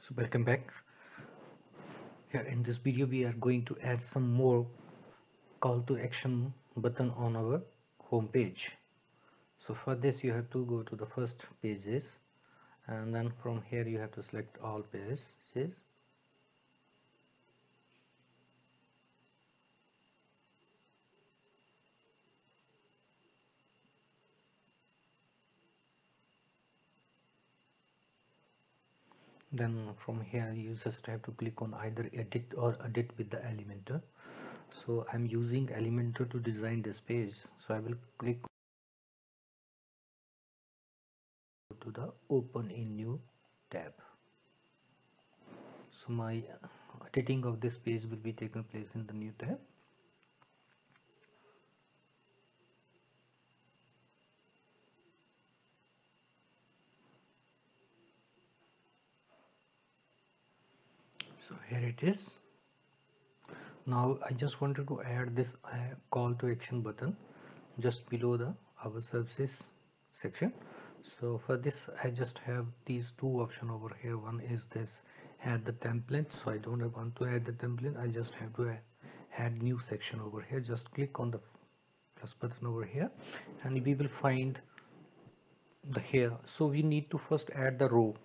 So welcome back. Here in this video we are going to add some more call to action button on our home page. So for this you have to go to the first pages, and then from here you have to select all pages. Then from here you just have to click on either edit or edit with the Elementor. So I'm using Elementor to design this page, so I will click to the open in new tab. So my editing of this page will be taken place in the new tab. So here it is. Now I just wanted to add this call to action button just below the our services section. So for this I just have these two options over here. One is this add the template, so I don't want to add the template, I just have to add new section over here. Just click on the plus button over here and we will find the here. So we need to first add the row.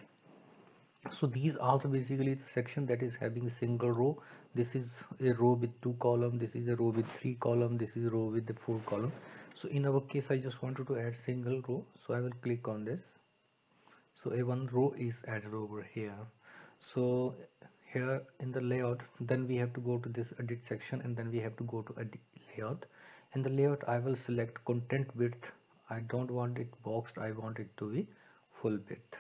So these are basically the section that is having a single row. This is a row with 2 columns, this is a row with 3 columns, this is a row with the 4 columns. So in our case I just wanted to add single row, so I will click on this. So a one row is added over here. So here in the layout, then we have to go to this edit section, and then we have to go to edit layout. In the layout I will select content width. I don't want it boxed, I want it to be full width.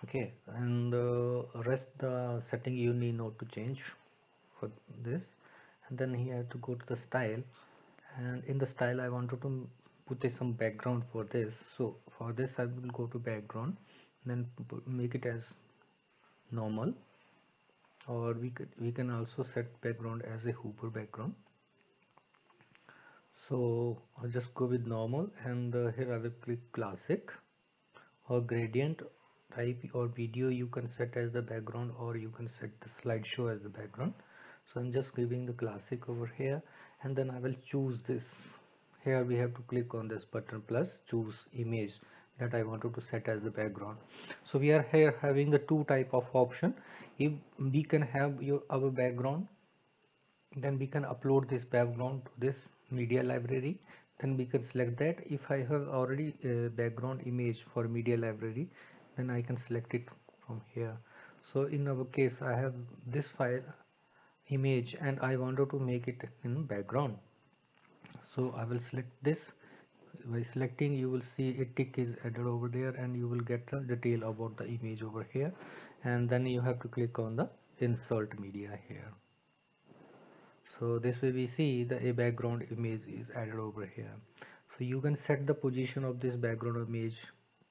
Okay, and rest the setting you need not to change for this. And then here to go to the style, and in the style I wanted to put some background for this. So for this I will go to background, then make it as normal, or we can also set background as a Hooper background. So I'll just go with normal, and here I will click classic or gradient type, or video you can set as the background, or you can set the slideshow as the background. So I'm just giving the classic over here, and then I will choose this. Here we have to click on this button plus choose image that I wanted to set as the background. So we are here having the two type of option. If we can have our background, then we can upload this background to this media library. Then we can select that. If I have already a background image for media library, then I can select it from here. So in our case I have this file image and I wanted to make it in background. So I will select this. By selecting, you will see a tick is added over there, and you will get the detail about the image over here. And then you have to click on the insert media here. So this way we see the a background image is added over here. So you can set the position of this background image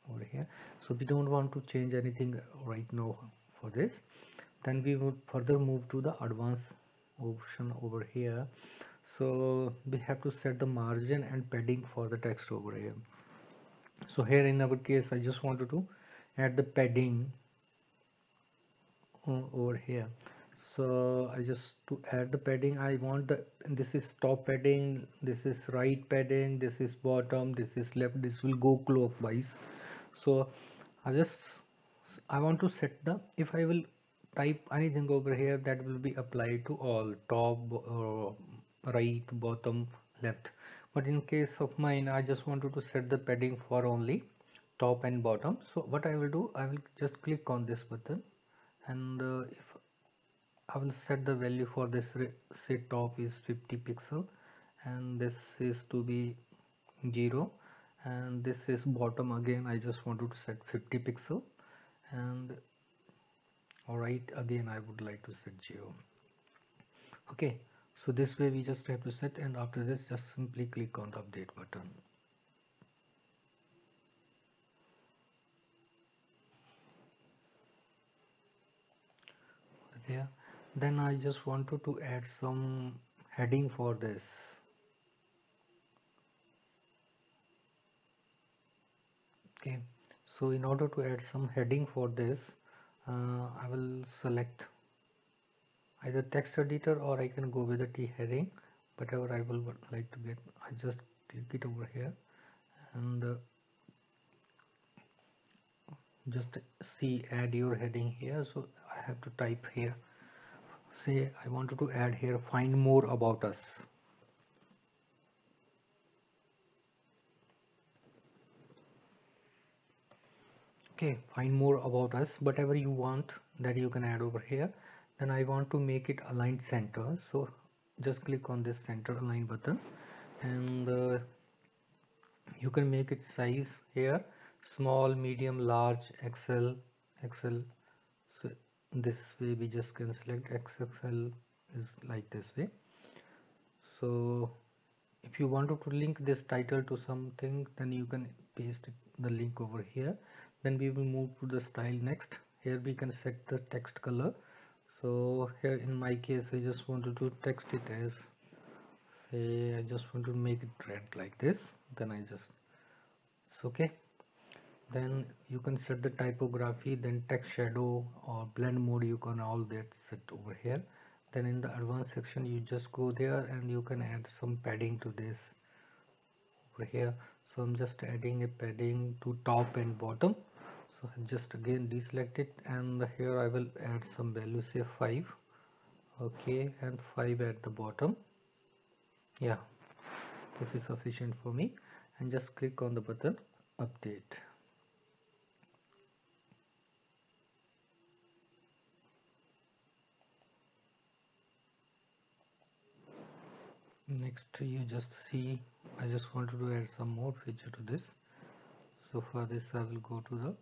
over here. So we don't want to change anything right now for this. Then we would further move to the advanced option over here. So we have to set the margin and padding for the text over here. So here in our case I just wanted to add the padding over here. So I just to add the padding, I want the this is top padding, this is right padding, this is bottom, this is left, this will go clockwise. So I want to set the, if I will type anything over here, that will be applied to all top, right, bottom, left. But in case of mine I just wanted to set the padding for only top and bottom. So what I will do, I will just click on this button, and if I will set the value for this, say top is 50 pixel, and this is to be 0, and this is bottom, again I just wanted to set 50 pixel, and alright, again I would like to set 0. Okay, so this way we just have to set, and after this just simply click on the update button. There, then I just wanted to add some heading for this. Okay, so in order to add some heading for this, I will select either text editor or I can go with the T heading, whatever I will like to get. I just click it over here and just see add your heading here. So I have to type here, say I wanted to add here find more about us. Okay, find more about us, whatever you want that you can add over here. Then I want to make it aligned center, so just click on this center align button and you can make it size here small, medium, large, XL. So this way we just can select XXL is like this way. So if you wanted to link this title to something, then you can paste the link over here. Then we will move to the style next. Here we can set the text color. So here in my case I just wanted to text it as, say I just want to make it red like this, then I just, it's okay. Then you can set the typography, then text shadow or blend mode, you can all that set over here. Then in the advanced section you just go there and you can add some padding to this over here. So I'm just adding a padding to top and bottom. So just again deselect it and here I will add some value, say 5. Okay, and 5 at the bottom. Yeah, this is sufficient for me, and just click on the button update. Next you just see I just wanted to add some more feature to this. So for this I will go to the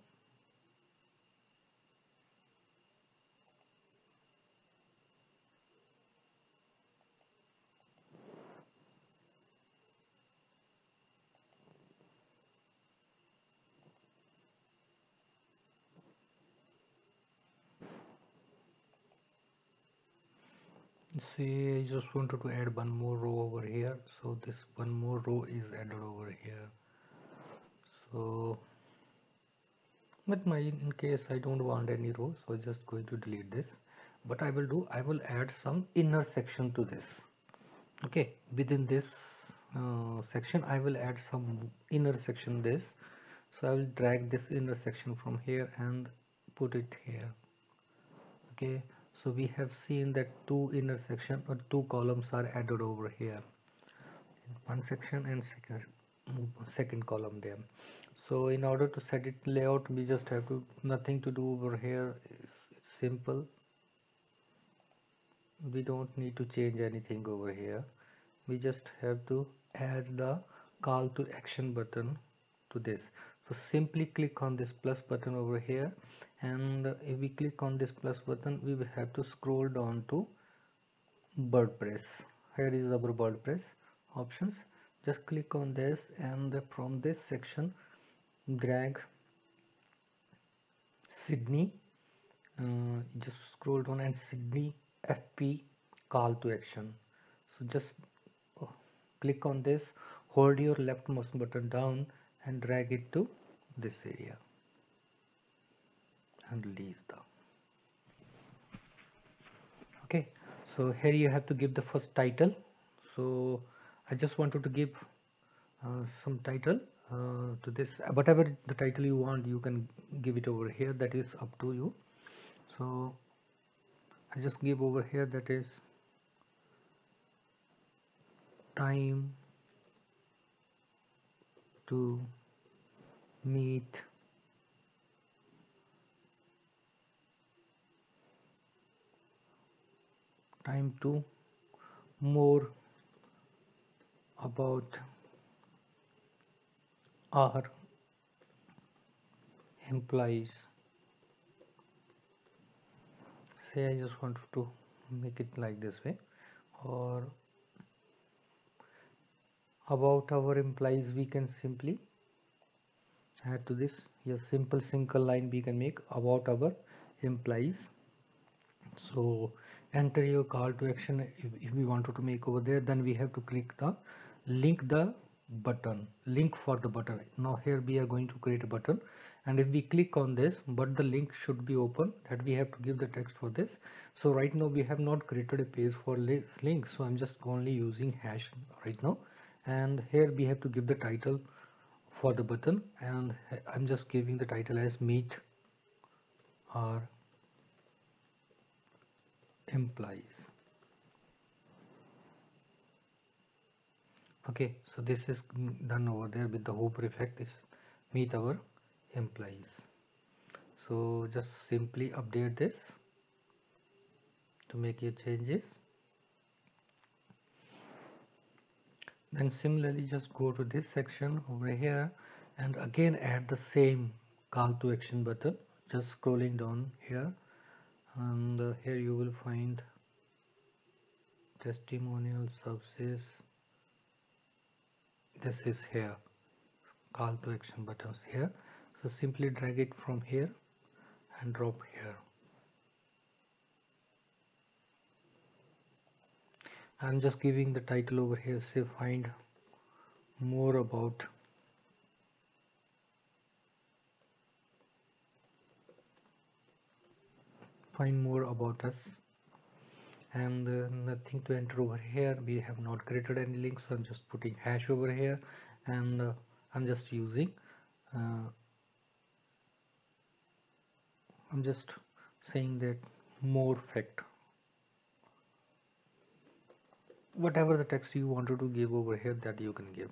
see, I just wanted to add one more row over here, so this one more row is added over here. So but my in case I don't want any row, so I'm just going to delete this. What I will do, I will add some inner section to this. Okay, within this section I will add some inner section this. So I will drag this inner section from here and put it here. Okay, so we have seen that two intersection or two columns are added over here, one section and second column there. So in order to set it layout, we just have to nothing to do over here. It's simple, we don't need to change anything over here. We just have to add the call to action button to this. So simply click on this plus button over here, and if we click on this plus button we will have to scroll down to WordPress. Here is our WordPress options. Just click on this and from this section drag Sydney, just scroll down and Sydney FP call to action. So just uh, click on this, hold your left mouse button down and drag it to this area and release the. Okay, so here you have to give the first title. So I just wanted to give some title to this, whatever the title you want you can give it over here, that is up to you. So I just give over here, that is time to meet time to more about our employees. Say I just wanted to make it like this way, or about our employees we can simply add to this. Yes, simple single line we can make about our employees. So enter your call to action if we wanted to make over there, then we have to click the link the button, link for the button. Now here we are going to create a button, and if we click on this, but the link should be open, that we have to give the text for this. So right now we have not created a page for link, so I'm just only using hash right now. And here we have to give the title for the button, and I'm just giving the title as meet our employees. Okay, so this is done over there with the hover effect, is meet our employees. So just simply update this to make your changes. Then similarly just go to this section over here and again add the same call to action button, just scrolling down here, and here you will find testimonial services. This is here, call to action buttons here. So simply drag it from here and drop here. I'm just giving the title over here, say more about find more about us, and nothing to enter over here. We have not created any link, so I'm just putting hash over here, and I'm just using I'm just saying that more fact, whatever the text you wanted to give over here, that you can give.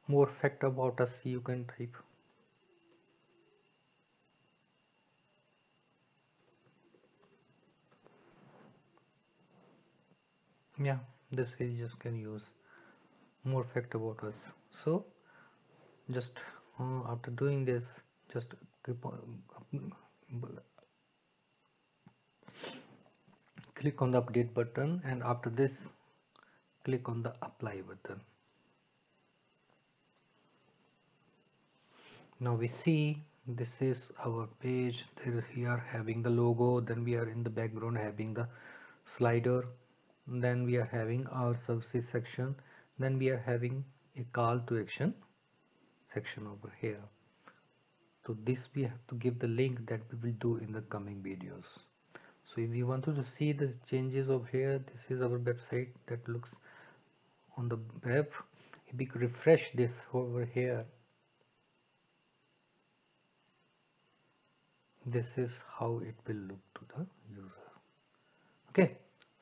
More fact about us, you can type. Yeah, this way you just can use more fact about us. So just after doing this, just keep on, click on the update button, and after this click on the apply button. Now we see this is our page. We are having the logo, then we are in the background having the slider, then we are having our services section, then we are having a call to action section over here. So this we have to give the link that we will do in the coming videos. So if you wanted to see the changes over here, this is our website that looks on the web. If we refresh this over here, this is how it will look to the user. Okay,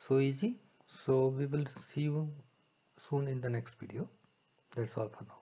so easy. So we will see you soon in the next video. That's all for now.